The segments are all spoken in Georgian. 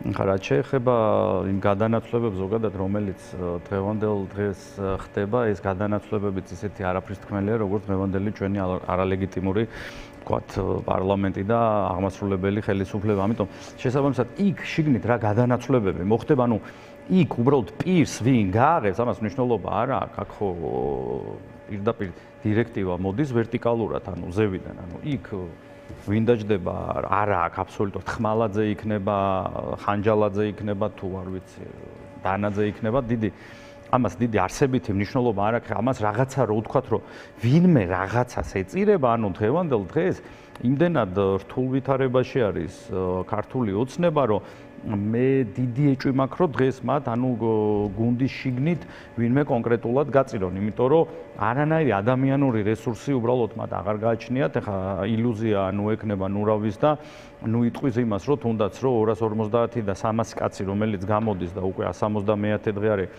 ხა რაც შეეხება იმ გადანაცვლებებს ზოგადად რომელიც დღევანდელ დღეს ხდება ეს გადანაცვლებებიც ისეთი არაფრის თქმელია როგორც დღევანდელი ჩვენი არალეგიტიმური ვთქვათ პარლამენტი და აღმასრულებელი ხელისუფლება ამიტომ შესაბამისად იქ შიგნით რა გადანაცვლებები მოხდება ანუ იქ უბრალოდ პირს ვინ გააღებს ამას მნიშვნელობა არა აქვს აქ ხო პირდაპირ დირექტივა მოდის ვერტიკალურად ანუ ზევიდან ანუ იქ ვინ დაждდება არა აქვს აბსოლუტურად ხმალაძე იქნება ხანჯალაძე იქნება თუ არ ვიცი დანაძე იქნება ამას დიდი არსებითი მნიშვნელობა არ აქვს ამას რაღაცა რო ვთქვათ რომ ვინმე რაღაცას ეწირება ანუ დღევანდელ დღეს იმდენად რთულ ვითარებაში არის ქართული ოცნება რომ მე დიდი ეჭვი მაქვს რომ დღეს მათ ანუ გუნდის შიგნით ვინმე კონკრეტულად გაწირონ იმიტომ რომ არანაირი ადამიანური რესურსი უბრალოდ მათ აღარ გააჩნიათ ეხა ილუზია ანუ ექნება ნურავის და ნუ იტყვის იმას რომ თუნდაც რომ 250 და 300 კაცი რომელიც გამოდის და უკვე 170 დღე არის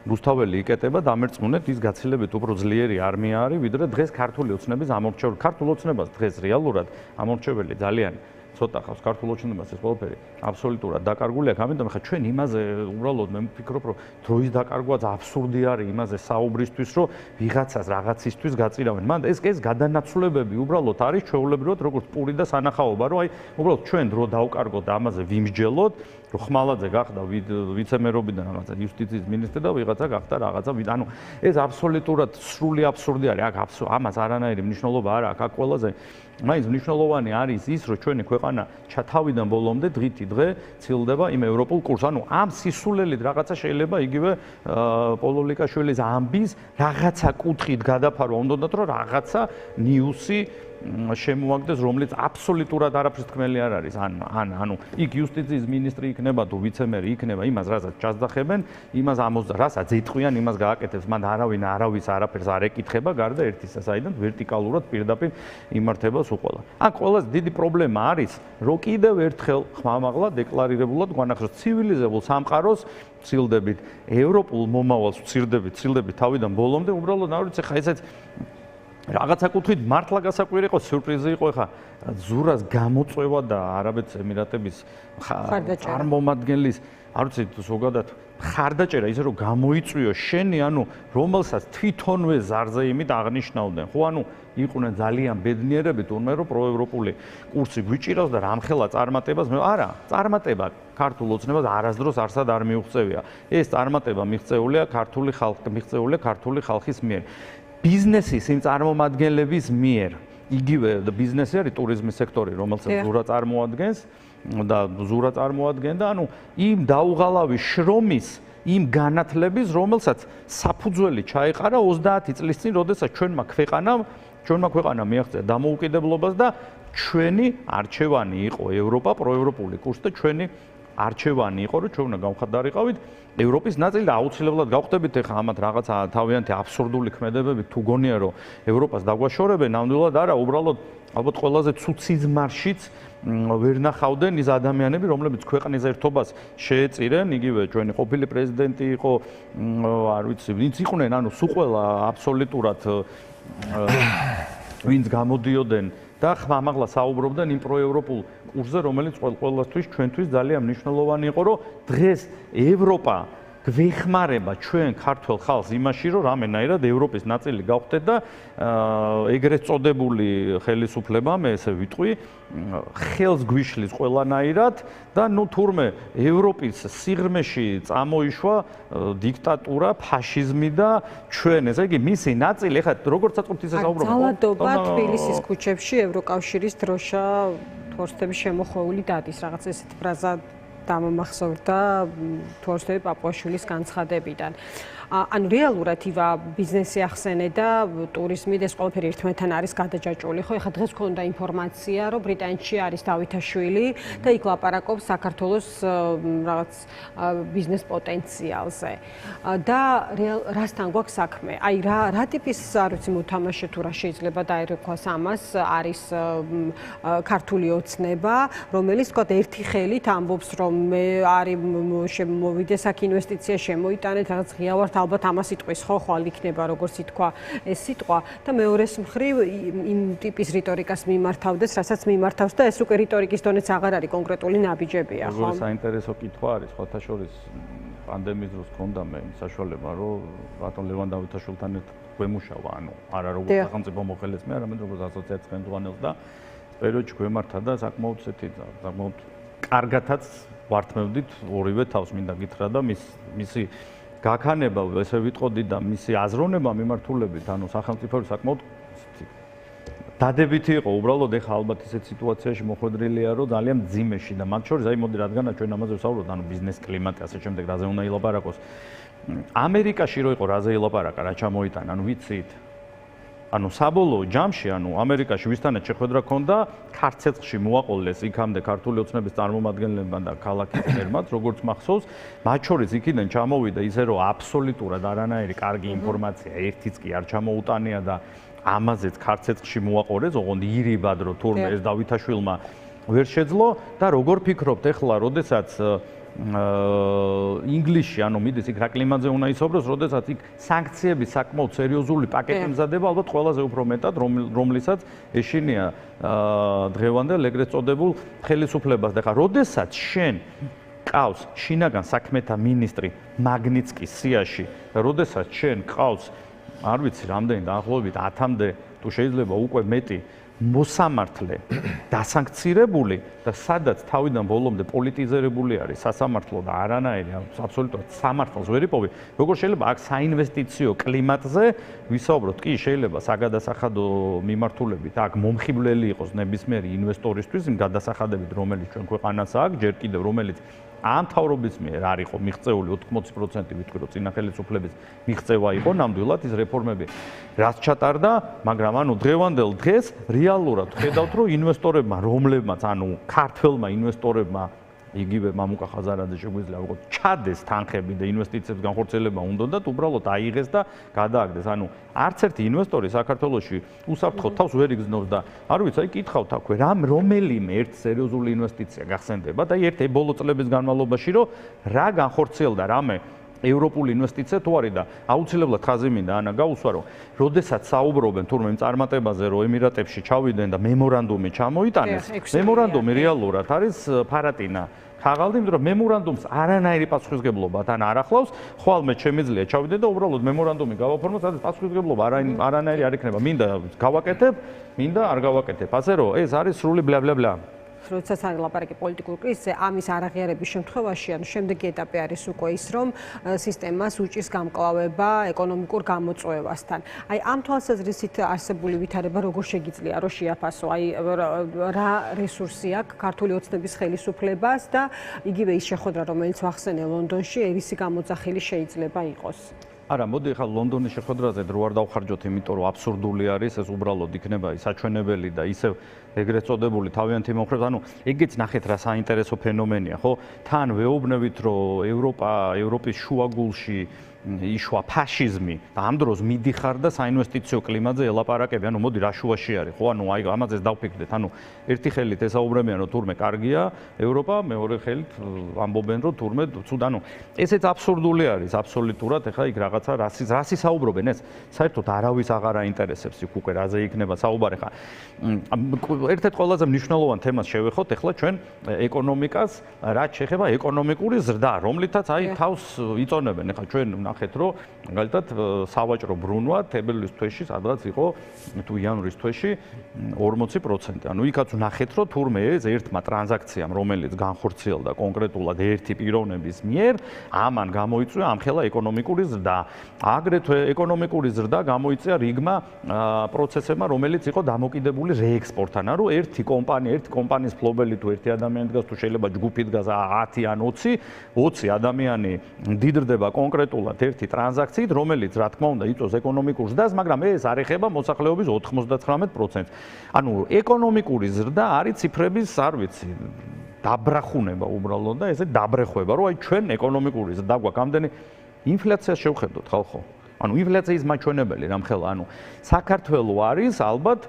რუსთაველი იკეტება დამერწმუნეთ ის გაცილებით უფრო ძლიერი არმია არის ვიდრე დღეს ქართული ოცნების ამორჩეველი ქართულ ოცნებას დღეს რეალურად ამორჩეველი ძალიან ცოტა ხავს ქართულ ოცნებას ეს ყველაფერი აბსოლუტურად დაკარგული აქვს ამიტომ ხა ჩვენ იმაზე უბრალოდ მე ვფიქრობ რომ დროის დაკარგვაც აბსურდი არის იმაზე საუბრისთვის რომ ვიღაცას რაღაცისთვის გაწირავენ მან ეს გადანაცვლებები უბრალოდ არის ჩვეულებრივად როგორც პური და სანახაობა რომ აი უბრალოდ ჩვენ დრო დავკარგოთ და ამაზე ვიმსჯელოთ რომ ხმალაძე გახდა ვიცემერობიდან რაღაცა იუსტიციის მინისტრი და ვიღაცა გახდა რაღაცა ანუ ეს აბსოლუტურად სრული აბსურდი არის აქ ამას არანაირი მნიშვნელობა არ აქვს აქ ყველაზე მაინც მნიშვნელოვანი არის ის რომ ჩვენი ქვეყანა ჩათავიდან ბოლომდე დღითი დღე ცილდება იმ ევროპულ კურსს ანუ ამ სისულელით რაღაცა შეიძლება იგივე პოლოლიკაშვილის ამბის რაღაცა კუთხით გადაფარვა უნდათ რომ რაღაცა ნიუსი შემოაგდეს რომელიც აბსოლუტურად არაფრის თქმელი არ არის ანუ იქ იუსტიციის მინისტრი იქნება თუ ვიცემერი იქნება იმას რასაც ჩასძახებენ იმას რასაც ეტყვიან იმას გააკეთებს მან არავინ არავის არაფერს არ ეკითხება გარდა ერთისა საიდან ვერტიკალურად პირდაპირ იმართებას უყოლა აქ ყველაზე დიდი პრობლემა არის რომ კიდევ ერთხელ ხმამაღლა დეკლარირებულად გვანახოს ცივილიზებულ სამყაროს ცილდებით ევროპულ მომავალს ცილდებით თავიდან ბოლომდე უბრალოდ არ ვიცი ხა ესეც რაღაცა კუთხით მართლა გასაკვირი იყო სიურპრიზი იყო ხა ზურას გამოწვევა და არაბეთ ემირატების წარმომადგენლის არ ვიცი ზოგადად ხარდაჭერა ისე რომ გამოიწვიო შენი ანუ რომელსაც თვითონვე ზარზე იმით აღნიშნავდნენ ხო ანუ იყვნენ ძალიან ბედნიერები თუნდაც რომ პროევროპული კურსი გვიჭირავს და რამხელა წარმატებას არა წარმატება ქართულ ოცნებას არასდროს არსად არ მიუღწევია ეს წარმატება მიღწეულია ქართული ხალხის მიერ ბიზნესის იმ წარმომადგენლების მიერ იგივე ბიზნესი არის ტურიზმის სექტორი რომელსაც ზურა წარმოადგენს და ზურა წარმოადგენდა ანუ იმ დაუღალავი შრომის იმ განათლების რომელსაც საფუძველი ჩაეყარა 30 წლის წინ როდესაც ჩვენმა ქვეყანამ მიაღწია დამოუკიდებლობას და ჩვენი არჩევანი იყო ევროპა პროევროპული კურსი და ჩვენი არჩევანი იყო რომ ჩვენ უნდა გავხადარიყავით ევროპის ნაწილი და აუცილებლად გავხდებით ეხა ამათ რაღაცა თავიანთი აბსურდული ქმედებები თუ გონია რომ ევროპას დაგვაშორებენ ნამდვილად არა უბრალოდ ალბათ ყველაზე ცუდ სიზმარშიც ვერ ნახავდნენ ის ადამიანები რომლებიც ქვეყნის ერთობას შეეწირენ იგივე ჩვენი ყოფილი პრეზიდენტი იყო არ ვიცი ვინც იყვნენ ანუ სულ ყველა აბსოლუტურად ვინც გამოდიოდნენ და ხმამაღლა საუბრობდნენ იმ პროევროპულ კურსზე რომელიც ყველასთვის ჩვენთვის ძალიან მნიშვნელოვანი იყო რომ დღეს ევროპა გვეხმარება ჩვენ ქართულ ხალხს იმაში რომ რამენაირად ევროპის ნაწილი გავხდეთ და ეგრეთ წოდებული ხელისუფლება მე ესე ვიტყვი ხელს გვიშლის ყველანაირად და ნუ თურმე ევროპის სიღრმეში წამოიშვა დიქტატურა ფაშიზმი და ჩვენ ესე იგი მისი ნაწილი ეხლა როგორც საწყობთ ისე საუბრობთ ძალადობა თბილისის ქუჩებში ევროკავშირის დროშა თორსტების შემოხვეული დადის რაღაც ესეთი ფრაზა დამამახსოვრდა თორსტები პაპუაშვილის განცხადებიდან. ანუ რეალურად ივა ბიზნესი ახსენე და ტურიზმი და ეს ყველაფერი ერთმანეთთან არის გადაჯაჭვული. ხო, ეხლა დღეს გქონდა ინფორმაცია, რომ ბრიტანეთში არის დავითაშვილი და იქ ლაპარაკობს საქართველოს რაღაც ბიზნეს პოტენციალზე. და რასთან გვაქვს საქმე? აი რა ტიპის არ ვიცი მოთამაშე თუ რა შეიძლება დაერქვას ამას არის ქართული ოცნება, რომელიც თქვა ერთი ხელით ამბობს, რომ მე არის მოვიდეს აქ ინვესტიცია შემოიტანეთ, რაღაც ღიავართ ალბათ ამას იტყვის ხო, ხვალ იქნება როგორც ითქვა ეს სიტყვა და მეორეს მხრივ იმ ტიპის რიტორიკას მიმართავდეს, რასაც მიმართავს და ეს უკვე რიტორიკის დონეც აღარ არის კონკრეტული ნაბიჯებია, ხო? როგორ საინტერესო კითხვა არის, ხოთა შორის პანდემიის დროს ჰქონდა მე საშუალება, რომ ბატონ ლევან დავითაშვილთან ერთად გვემუშავა, ანუ არა როგორც სახელმწიფო მოხელეწმე, არამედ როგორც ასოციაციის ხელმძღვანელს და პერიოდში გვემართა და საკმაოდ ესეთი საკმაოდ კარგათაც ვართმევდით ორივე თავს მინდა გითხრა და მისი გაქანება ესე ვიტყოდი და მისი აზროვნება მიმართულებით, ანუ სახელმწიფო საკმაოდ დადებითი იყო, უბრალოდ ეხა ალბათ ისეთ სიტუაციაში მოხვედრილია, რომ ძალიან მძიმეში და მათ შორის აი მოდი რადგანაც ჩვენ ამაზე ვსაუბრობთ, ანუ ბიზნეს კლიმატი ასე შემდეგ, რაზე უნდა ილაპარაკოს. ამერიკაში რო იყო რაზე ილაპარაკა, რა ჩამოიტანა, ანუ ვიცით. ანუ საბოლოო ჯამში, ანუ ამერიკაში ვისთანაც შეხვედრა ქონდა, ქართცეცხლში მოაყოლეს იქამდე ქართული ოცნების წარმომადგენლებმა და ქალაქის მერმაც, როგორც მახსოვს, მათ შორის იქიდან ჩამოვიდა ისე, რომ აბსოლუტურად არანაირი კარგი ინფორმაცია ერთიც კი არ ჩამოუტანია და ამაზეც ქართცეცხლში მოაყოლეს, ოღონდ ირიბად რომ თურმე ეს დავითაშვილმა ვერ შეძლო და როგორ ფიქრობთ ახლა, როდესაც ინგლისში, ანუ მიდის იქ რა კლიმატზე უნდა ისაუბროს, როდესაც იქ სანქციების საკმაოდ სერიოზული პაკეტი მზადება, ალბათ ყველაზე უფრო მეტად, რომლისაც ეშინია დღევანდელ ეგრეთ წოდებულ ხელისუფლებას. და ხა, როდესაც შენ ყავს შინაგან საქმეთა მინისტრი მაგნიცკის სიაში და როდესაც შენ ყავს არ ვიცი რამდენი დაახლოებით 10-მდე თუ შეიძლება უკვე მეტი მოსამართლე დასანქცირებული და სადაც თავიდან ბოლომდე პოლიტიზირებული არის სასამართლო და არანაირი აბსოლუტურად სამართლს ვერ იპოვი, როგორ შეიძლება აქ საინვესტიციო კლიმატზე ვისაუბროთ? კი, შეიძლება საგადასახადო მიმართულებით აქ მომხიბვლელი იყოს ნებისმიერი ინვესტორისთვის იმ გადასახადებით, რომელიც ჩვენ ქვეყანას აქვს, ჯერ კიდევ რომელიც ამ თავრობის მიერ არ იყო მიღწეული 80% ვიტყვი რომ წინა ხელისუფლების მიღწევა იყო ნამდვილად ის რეფორმები რაც ჩატარდა, მაგრამ ანუ დღევანდელ დღეს რეალურად ხედავთ რომ ინვესტორებმა რომლებმაც ანუ ქართველმა ინვესტორებმა იგივე მამუკა ხაზარაძე შეგვიძლია ვიყოთ ჩადეს თანხები და ინვესტიციების განხორციელება უნდათ უბრალოდ აიღეს და გადააგდეს. ანუ არც ერთი ინვესტორი საქართველოში უსაფრთხოდ თავს ვერ იგრძნობს და არ ვიცი, აი კითხავთ აქვე რომელიმე ერთ სერიოზული ინვესტიცია გახსენდება და ერთ ბოლო წლების განმავლობაში რომ რა განხორციელდა რამე ევროპული ინვესტიცია თუ არის და აუცილებლად ხაზი მინდა ანა გაუსვა რომ როდესაც საუბრობენ თურმე იმ წარმატებაზე რომ ემირატებში ჩავიდნენ და მემორანდუმი ჩამოიტანეს, მემორანდუმი რეალურად არის ფარატინა ქაღალდი, იმიტომ რომ მემორანდუმს არანაირი პასუხისგებლობა თან არ ახლავს, ხვალმე შემიძლია ჩავიდე და უბრალოდ მემორანდუმი გავაფორმო, სადაც პასუხისგებლობა არანაირი არ იქნება, მინდა გავაკეთებ, მინდა არ გავაკეთებ. ასე რომ ეს არის სრული ბლა ბლა ბლა. როდესაც არის ლაპარაკი პოლიტიკურ კრიზისზე, ამის არაღიარების შემთხვევაში, ანუ შემდეგი ეტაპი არის უკვე ის, რომ სისტემას უჭირს გამკლავება ეკონომიკურ გამოწვევასთან. აი ამ თვალსაზრისით არსებული ვითარება როგორ შეგიძლია რომ შეაფასო? აი რა რესურსი აქვს ქართული ოცნების ხელისუფლებას და იგივე ის შეხვედრა, რომელიც ვახსენე ლონდონში, ერიში გამოძახილი შეიძლება იყოს. არა, მოდი ახლა ლონდონის შეხვედრაზე დრო არ დავხარჯოთ, იმიტომ რომ აბსურდული არის, ეს უბრალოდ იქნება საჩვენებელი და ისევ ეგრეთ წოდებული თავიანთი მომხრეებს, ანუ ეგეც ნახეთ რა საინტერესო ფენომენია, ხო? თან ვეუბნებით, რომ ევროპის შუაგულში იშვა ფაშიზმი და ამ დროს მიდიხარ და საინვესტიციო კლიმატზე ელაპარაკები, ანუ მოდი რა შუაში არის, ხო? ანუ აი ამაზეც დავფიქრდეთ, ანუ ერთი ხელით ესაუბრებიან, რომ თურმე კარგია ევროპა, მეორე ხელით ამბობენ, რომ თურმე ცუდ, ანუ ესეც აბსურდული არის, აბსოლუტურად, ეხლა იქ რაღაცა რასი საუბრობენ, ეს საერთოდ არავის აღარ აინტერესებს იქ უკვე რაზე იქნება საუბარი ხა. ერთ-ერთ ყველაზე მნიშვნელოვან თემას შევეხოთ ეხლა ჩვენ ეკონომიკას, რაც შეეხება ეკონომიკური ზრდა, რომლითაც აი თავს იწონებენ. ეხლა ჩვენ ნახეთ რომ მაგალითად სავაჭრო ბრუნვა თებერვლის თვეში სადღაც იყო თუ იანვრის თვეში 40%. ანუ იქაც ნახეთ რომ თურმე ეს ერთმა ტრანზაქციამ რომელიც განხორციელდა კონკრეტულად ერთი პიროვნების მიერ ამან გამოიწვია ამხელა ეკონომიკური ზრდა. აგრეთვე ეკონომიკური ზრდა გამოიწვია რიგმა პროცესებმა რომელიც იყო დამოკიდებული რეექსპორტთან. ანუ ერთი კომპანიის ფლობელი თუ ერთი ადამიანი დგას თუ შეიძლება ჯგუფი დგას 10 ან 20 ადამიანი მდიდრდება კონკრეტულად ერთი ტრანზაქციით, რომელიც რა თქმა უნდა იწვევს ეკონომიკურ ზრდას, მაგრამ ეს არ ეხება მოსახლეობის 99%. ანუ ეკონომიკური ზრდა არის ციფრების, არ ვიცი, დაბრახუნება უბრალოდ და ესე დაბრეხება, რომ აი ჩვენ ეკონომიკური ზრდა გვაქვს, ამდენი ინფლაციას შევხედოთ ხალხო. ანუ ინფლაციის მაჩვენებელი რამხელა, ანუ საქართველო არის ალბათ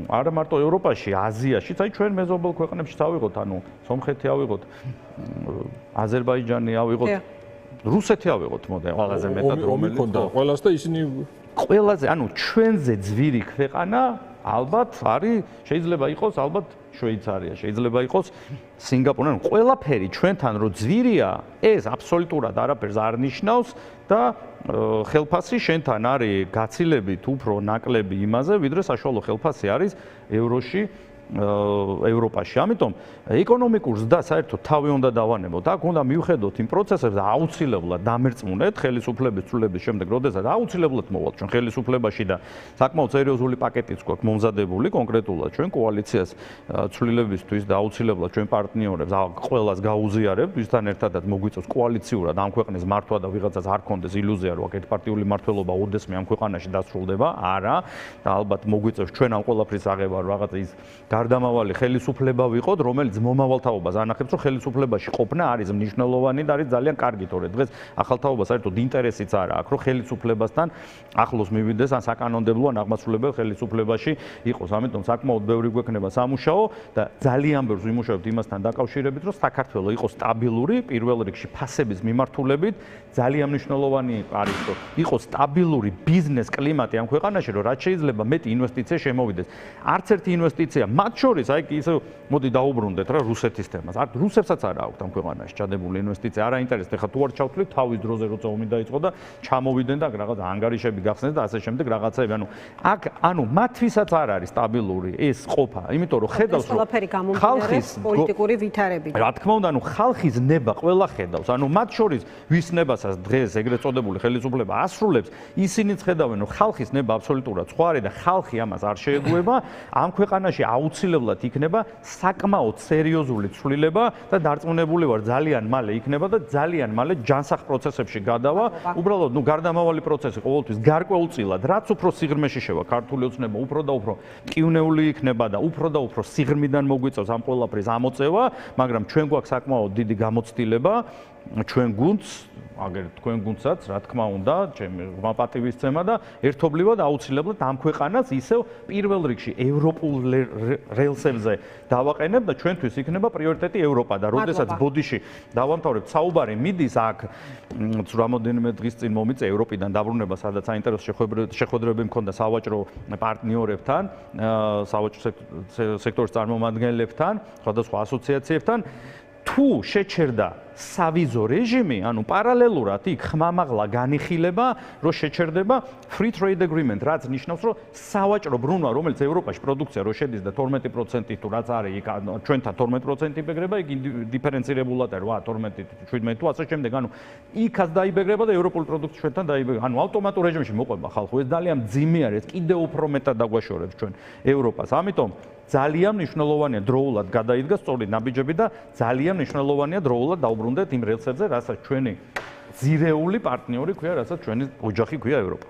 არა მარტო ევროპაში, აზიაშიც, აი ჩვენ მეზობელ ქვეყნებში ავიღოთ, ანუ სომხეთი ავიღოთ, აზერბაიჯანი ავიღოთ რუსეთი ავიღოთ მოდე ყველაზე მეტად რომელიც ხონდა ყველას და ისინი ყველაზე ანუ ჩვენზე ძვირი ქვეყანა ალბათ არის შეიძლება იყოს ალბათ შვეიცარია შეიძლება იყოს სინგაპური ანუ ყველაფერი ჩვენთან რო ძვირია ეს აბსოლუტურად არაფერს არ ნიშნავს და ხელფასი შენთან არის გაცილებით უფრო ნაკლები იმაზე ვიდრე საშუალო ხელფასი არის ევროში ევროპაში. ამიტომ ეკონომიკურ ზრდას საერთოდ თავი უნდა დავანებოთ. აქ უნდა მივხედოთ იმ პროცესებს და აუცილებლად დამერწმუნეთ ხელისუფლების ცვლილების შემდეგ, როდესაც აუცილებლად მოვალთ ჩვენ ხელისუფლებაში და საკმაოდ სერიოზული პაკეტიც გვაქვს მომზადებული კონკრეტულად ჩვენ კოალიციას ცვლილებისთვის და აუცილებლად ჩვენ პარტნიორებს ყველას გაუზიარებთ, ვისთან ერთადაც მოგვიწევს კოალიციურად ამ ქვეყნის მართვა და ვიღაცას არ კონდეს ილუზია, რომ აქ ერთპარტიული მმართველობა ოდესმე ამ ქვეყანაში დასრულდება. არა და ალბათ მოგვიწევს ჩვენ ამ ყველაფრის აღება რაღაცა ის გარდამავალი ხელისუფლება ვიყოთ, რომელიც მომავალთაობას ანახებს, რომ ხელისუფლებაში ყოფნა არის მნიშვნელოვანი და არის ძალიან კარგი, თორე დღეს ახალთაობა საერთოდ ინტერესიც არა აქვს, რომ ხელისუფლებასთან ახლოს მივიდეს ან საკანონმდებლო ან აღმასრულებელ ხელისუფლებაში იყოს. ამიტომ საკმაოდ ბევრი გვექნება სამუშაო და ძალიან ბევრს ვიმუშავებთ იმასთან დაკავშირებით, რომ საქართველოს იყოს სტაბილური, პირველ რიგში ფასების მიმართულებით, ძალიან მნიშვნელოვანი არის, რომ იყოს სტაბილური ბიზნეს კლიმატი ამ ქვეყანაში, რომ რაც შეიძლება მეტი ინვესტიცია შემოვიდეს. არც ერთი ინვესტიცია მათ შორის აი ისე მოდი დაუბრუნდეთ რა რუსეთის თემას. არ რუსებსაც არა აქვთ ამ ქვეყანაში ჩადებული ინვესტიცია. არა ინტერესს ეხლა თუ არ ჩავთვლით თავის დროზე როცა ომი დაიწყო და ჩამოვიდნენ და რაღაც ანგარიშები გახსნეს და ასე შემდეგ რაღაცები. ანუ აქ ანუ მათთვისაც არ არის სტაბილური ეს ყოფა. იმიტომ რომ ხედავს რომ ხალხის პოლიტიკური ვითარებით. რა თქმა უნდა, ანუ ხალხის ნება ყველა ხედავს. ანუ მათ შორის ვის ნებასაც დღეს ეგრეთ წოდებული ხელისუფლება ასრულებს, ისინიც ხედავენ რომ ხალხის ნება აბსოლუტურად სხვა არის და ხალხი ამას არ შეეგუება. ამ ქვეყანაში აუცილებლად იქნება საკმაოდ სერიოზული ცვლილება და დარწმუნებული ვარ ძალიან მალე იქნება და ძალიან მალე ჯანსაღ პროცესებში გადავა. უბრალოდ გარდამავალი პროცესი ყოველთვის გარკვეულწილად, რაც უფრო სიღრმეში შევა ქართული ოცნება, უფრო და უფრო მკივნეული იქნება და უფრო და უფრო სიღრმიდან მოგვიწევს ამ ყველაფრის ამოწევა, მაგრამ ჩვენ გვაქვს საკმაოდ დიდი გამოცდილება ჩვენ გუნდს, აგერ თქვენ გუნდსაც, რა თქმა უნდა, ჩემი ღრმა პატივისცემა და ერთობლივად აუცილებლად ამ ქვეყანას ისევ პირველ რიგში ევროპულ რელსებზე დავაყენებ და ჩვენთვის იქნება პრიორიტეტი ევროპა და როდესაც ბოდიში დავამთავრებთ საუბარი მიდის აქ რამოდენიმე დღის წინ მომიწე ევროპიდან დაბრუნება, სადაც საინტერესო შეხვედრები მქონდა სავაჭრო პარტნიორებთან, სავაჭრო სექტორის წარმომადგენლებთან, სხვადასხვა ასოციაციებთან თუ შეჩერდა სავიზო რეჟიმი, ანუ პარალელურად იქ ხმამაღლა განიხილება, რომ შეჩერდება free trade agreement, რაც ნიშნავს, რომ სავაჭრო ბრუნვა, რომელიც ევროპაში პროდუქცია რო შედის და 12% თუ რაც არის იქ ჩვენთან 12% იბეგრება, იქ დიფერენცირებულად არის 8, 12, 17 თუ ასე შემდეგ, ანუ იქაც დაიბეგრება და ევროპული პროდუქცია ჩვენთან დაიბეგრება. ანუ ავტომატურ რეჟიმში მოყვება ხალხი, ეს ძალიან მძიმე არის, კიდევ უფრო მეტად დაგვაშორებს ჩვენ ევროპას. ამიტომ ძალიან მნიშვნელოვანია დროულად გადაიდგა სწორი ნაბიჯები და ძალიან მნიშვნელოვანია დროულად დაუბრუნდეთ იმ რელსებზე, რასაც ჩვენი ძირეული პარტნიორი ქვია, რასაც ჩვენი ოჯახი ქვია ევროპა.